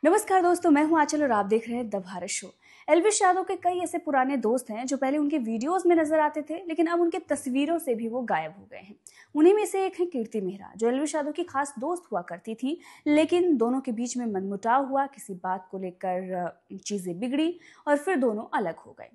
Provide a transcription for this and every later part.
नमस्कार दोस्तों, मैं हूं आंचल और आप देख रहे हैं द भारत शो। एल्विश यादव के कई ऐसे पुराने दोस्त हैं जो पहले उनके वीडियोस में नजर आते थे, लेकिन अब उनके तस्वीरों से भी वो गायब हो गए हैं। उन्हीं में से एक है कीर्ति मेहरा, जो एल्विश यादव की खास दोस्त हुआ करती थी, लेकिन दोनों के बीच में मनमुटाव हुआ, किसी बात को लेकर चीजें बिगड़ी और फिर दोनों अलग हो गए।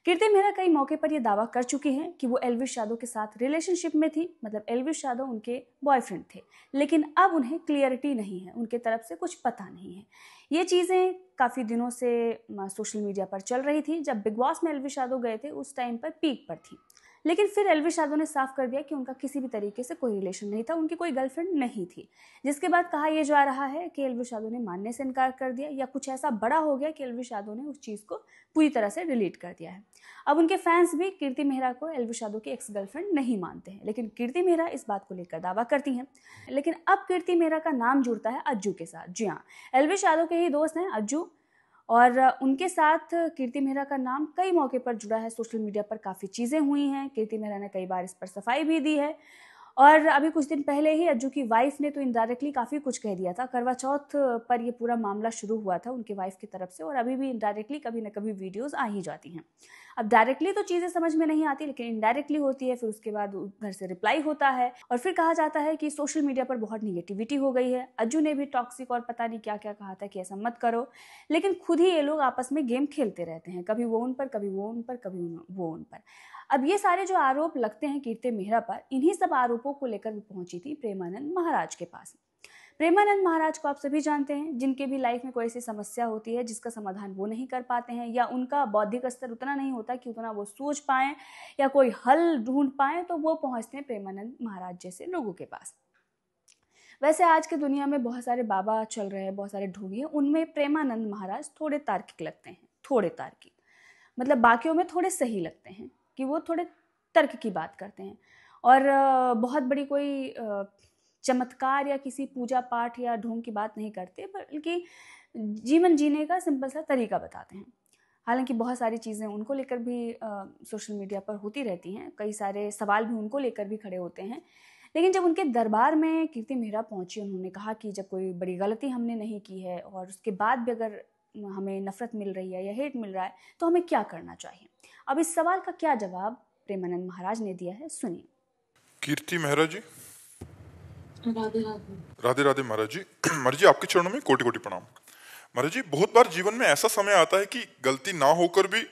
कीर्ति मेहरा कई मौके पर यह दावा कर चुकी हैं कि वो एल्विश यादव के साथ रिलेशनशिप में थी, मतलब एल्विश यादव उनके बॉयफ्रेंड थे, लेकिन अब उन्हें क्लियरिटी नहीं है, उनके तरफ से कुछ पता नहीं है। ये चीज़ें काफ़ी दिनों से सोशल मीडिया पर चल रही थी। जब बिग बॉस में एल्विश यादव गए थे उस टाइम पर पीक पर थी, लेकिन फिर एल्विश यादव ने साफ कर दिया कि उनका किसी भी तरीके से कोई रिलेशन नहीं था, उनकी कोई गर्लफ्रेंड नहीं थी। जिसके बाद कहा यह जा रहा है कि एल्विश यादव ने मानने से इनकार कर दिया, या कुछ ऐसा बड़ा हो गया कि एल्विश यादव ने उस चीज़ को पूरी तरह से डिलीट कर दिया है। अब उनके फैंस भी कीर्ति मेहरा को एल्विश यादव की एक्स गर्लफ्रेंड नहीं मानते हैं, लेकिन कीर्ति मेहरा इस बात को लेकर दावा करती हैं। लेकिन अब कीर्ति मेहरा का नाम जुड़ता है अज्जू के साथ। जी हाँ, एल्विश यादव के ही दोस्त हैं अज्जू, और उनके साथ कीर्ति मेहरा का नाम कई मौके पर जुड़ा है। सोशल मीडिया पर काफ़ी चीज़ें हुई हैं, कीर्ति मेहरा ने कई बार इस पर सफाई भी दी है। और अभी कुछ दिन पहले ही अज्जू की वाइफ ने तो इनडायरेक्टली काफ़ी कुछ कह दिया था। करवा चौथ पर ये पूरा मामला शुरू हुआ था उनकी वाइफ की तरफ से, और अभी भी इनडायरेक्टली कभी ना कभी वीडियोस आ ही जाती हैं। अब डायरेक्टली तो चीज़ें समझ में नहीं आती, लेकिन इनडायरेक्टली होती है, फिर उसके बाद उधर से रिप्लाई होता है, और फिर कहा जाता है कि सोशल मीडिया पर बहुत निगेटिविटी हो गई है। अज्जू ने भी टॉक्सिक और पता नहीं क्या क्या कहा था कि ऐसा मत करो, लेकिन खुद ही ये लोग आपस में गेम खेलते रहते हैं, कभी वो उन पर, कभी वो उन पर, कभी वो उन पर। अब ये सारे जो आरोप लगते हैं कीर्ति मेहरा पर, इन्हीं सब आरोपों को लेकर वो पहुंची थी प्रेमानंद महाराज के पास। प्रेमानंद महाराज को आप सभी जानते हैं, जिनके भी लाइफ में कोई ऐसी समस्या होती है जिसका समाधान वो नहीं कर पाते हैं, या उनका बौद्धिक स्तर उतना नहीं होता कि उतना वो सोच पाएं या कोई हल ढूंढ पाएं, तो वो पहुंचते हैं प्रेमानंद महाराज जैसे लोगों के पास। वैसे आज की दुनिया में बहुत सारे बाबा चल रहे हैं, बहुत सारे ढोंगी हैं, उनमें प्रेमानंद महाराज थोड़े तार्किक लगते हैं, थोड़े तार्किक, मतलब बाकियों में थोड़े सही लगते हैं कि वो थोड़े तर्क की बात करते हैं, और बहुत बड़ी कोई चमत्कार या किसी पूजा पाठ या ढोंग की बात नहीं करते, बल्कि जीवन जीने का सिंपल सा तरीका बताते हैं। हालांकि बहुत सारी चीज़ें उनको लेकर भी सोशल मीडिया पर होती रहती हैं, कई सारे सवाल भी उनको लेकर भी खड़े होते हैं, लेकिन जब उनके दरबार में कीर्ति मेहरा पहुंची, उन्होंने कहा कि जब कोई बड़ी गलती हमने नहीं की है और उसके बाद भी अगर हमें नफरत मिल रही है या हेट मिल रहा है, तो हमें क्या करना चाहिए। अब इस सवाल का क्या जवाब प्रेमानंद महाराज ने दिया है, सुनिए। कीर्ति मेहरा जी, राधे राधे। राधे राधे महाराज जी। महाराज जी, आपके चरणों में कोटि कोटि प्रणाम। महाराज जी, बहुत बार जीवन में ऐसा समय आता है कि गलती ना होकर भी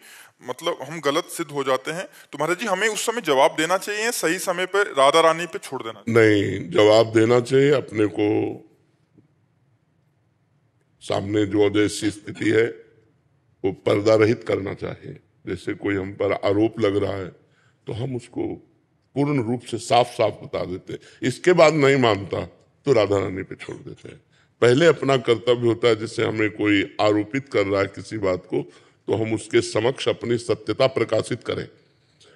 मतलब हम गलत सिद्ध हो जाते हैं, तो महाराज जी हमें उस समय जवाब देना चाहिए, सही समय पर राधा रानी पे छोड़ देना चाहिए? नहीं, जवाब देना चाहिए अपने को। सामने जो जैसी स्थिति है वो पर्दा रहित करना चाहिए। जैसे कोई हम पर आरोप लग रहा है तो हम उसको पूर्ण रूप से साफ साफ बता देते हैं। इसके बाद नहीं मानता तो राधा रानी पे छोड़ देते हैं। पहले अपना कर्तव्य होता है, जैसे हमें कोई आरोपित कर रहा है किसी बात को, तो हम उसके समक्ष अपनी सत्यता प्रकाशित करें।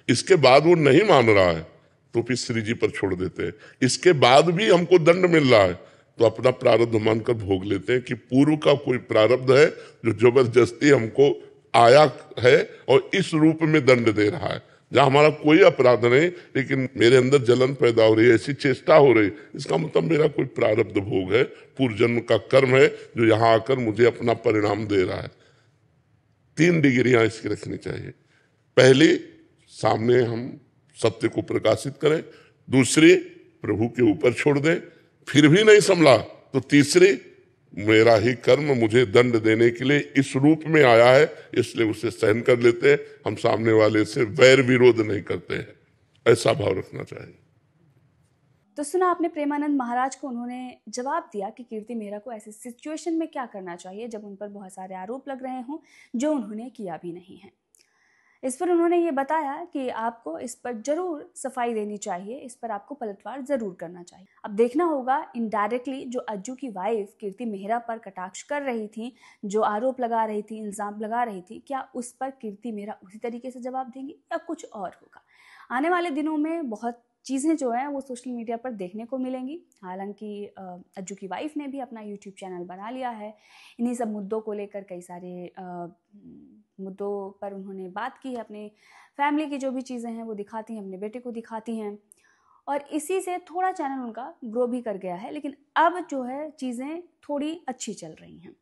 इसके बाद वो नहीं मान रहा है तो फिर श्री जी पर छोड़ देते हैं। इसके बाद भी हमको दंड मिल रहा है तो अपना प्रारब्ध मानकर भोग लेते हैं कि पूर्व का कोई प्रारब्ध है जो जबरदस्ती हमको आया है और इस रूप में दंड दे रहा है, जहां हमारा कोई अपराध नहीं, लेकिन मेरे अंदर जलन पैदा हो रही है, ऐसी चेष्टा हो रही, इसका मतलब मेरा कोई प्रारब्ध भोग है, पूर्व जन्म का कर्म है जो यहाँ आकर मुझे अपना परिणाम दे रहा है। 3 डिग्रियां इसकी रखनी चाहिए। पहली, सामने हम सत्य को प्रकाशित करें। दूसरी, प्रभु के ऊपर छोड़ दें। फिर भी नहीं संभला तो तीसरी, मेरा ही कर्म मुझे दंड देने के लिए इस रूप में आया है, इसलिए उसे सहन कर लेते हैं। हम सामने वाले से वैर विरोध नहीं करते हैं, ऐसा भाव रखना चाहिए। तो सुना आपने प्रेमानंद महाराज को, उन्होंने जवाब दिया कि कीर्ति मेहरा को ऐसे सिचुएशन में क्या करना चाहिए जब उन पर बहुत सारे आरोप लग रहे हों जो उन्होंने किया भी नहीं है। इस पर उन्होंने ये बताया कि आपको इस पर जरूर सफाई देनी चाहिए, इस पर आपको पलटवार जरूर करना चाहिए। अब देखना होगा इनडायरेक्टली जो अज्जू की वाइफ कीर्ति मेहरा पर कटाक्ष कर रही थी, जो आरोप लगा रही थी, इल्जाम लगा रही थी, क्या उस पर कीर्ति मेहरा उसी तरीके से जवाब देंगी या कुछ और होगा। आने वाले दिनों में बहुत चीज़ें जो हैं वो सोशल मीडिया पर देखने को मिलेंगी। हालांकि अज्जू की वाइफ ने भी अपना यूट्यूब चैनल बना लिया है, इन्हीं सब मुद्दों को लेकर कई सारे मुद्दों पर उन्होंने बात की है, अपने फैमिली की जो भी चीज़ें हैं वो दिखाती हैं, अपने बेटे को दिखाती हैं, और इसी से थोड़ा चैनल उनका ग्रो भी कर गया है। लेकिन अब जो है चीज़ें थोड़ी अच्छी चल रही हैं।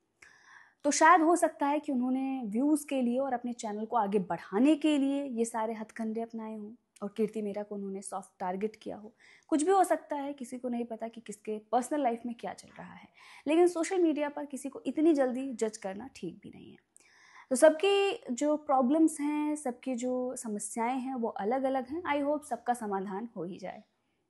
तो शायद हो सकता है कि उन्होंने व्यूज़ के लिए और अपने चैनल को आगे बढ़ाने के लिए ये सारे हथकंडे अपनाए हों और कीर्ति मेहरा को उन्होंने सॉफ्ट टारगेट किया हो। कुछ भी हो सकता है, किसी को नहीं पता कि किसके पर्सनल लाइफ में क्या चल रहा है, लेकिन सोशल मीडिया पर किसी को इतनी जल्दी जज करना ठीक भी नहीं है। तो सबकी जो प्रॉब्लम्स हैं, सबकी जो समस्याएं हैं वो अलग अलग हैं। आई होप सबका समाधान हो ही जाए।